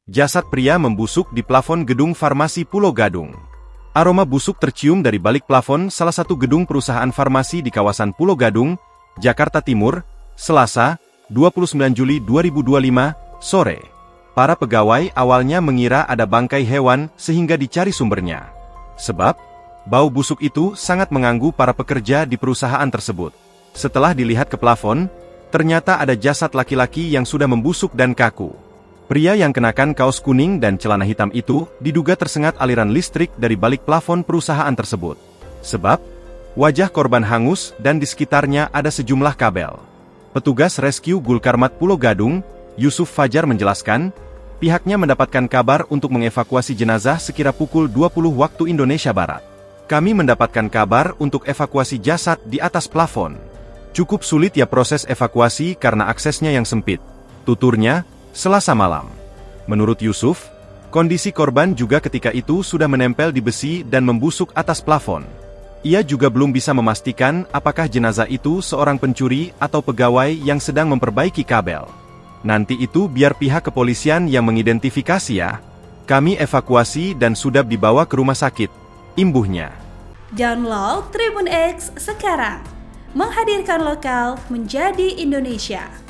Jasad pria membusuk di plafon gedung farmasi Pulau Gadung. Aroma busuk tercium dari balik plafon salah satu gedung perusahaan farmasi di kawasan Pulau Gadung, Jakarta Timur, Selasa, 29 Juli 2025, sore. Para pegawai awalnya mengira ada bangkai hewan sehingga dicari sumbernya. Sebab, bau busuk itu sangat mengganggu para pekerja di perusahaan tersebut. Setelah dilihat ke plafon, ternyata ada jasad laki-laki yang sudah membusuk dan kaku. Pria yang kenakan kaos kuning dan celana hitam itu diduga tersengat aliran listrik dari balik plafon perusahaan tersebut. Sebab, wajah korban hangus dan di sekitarnya ada sejumlah kabel. Petugas rescue Gulkarmat Pulau Gadung, Yusuf Fajar menjelaskan, pihaknya mendapatkan kabar untuk mengevakuasi jenazah sekira pukul 20 waktu Indonesia Barat. Kami mendapatkan kabar untuk evakuasi jasad di atas plafon. Cukup sulit ya proses evakuasi karena aksesnya yang sempit, tuturnya, Selasa malam. Menurut Yusuf, kondisi korban juga ketika itu sudah menempel di besi dan membusuk atas plafon. Ia juga belum bisa memastikan apakah jenazah itu seorang pencuri atau pegawai yang sedang memperbaiki kabel. Nanti itu biar pihak kepolisian yang mengidentifikasi ya. Kami evakuasi dan sudah dibawa ke rumah sakit, imbuhnya. Download Tribun X sekarang. Menghadirkan lokal menjadi Indonesia.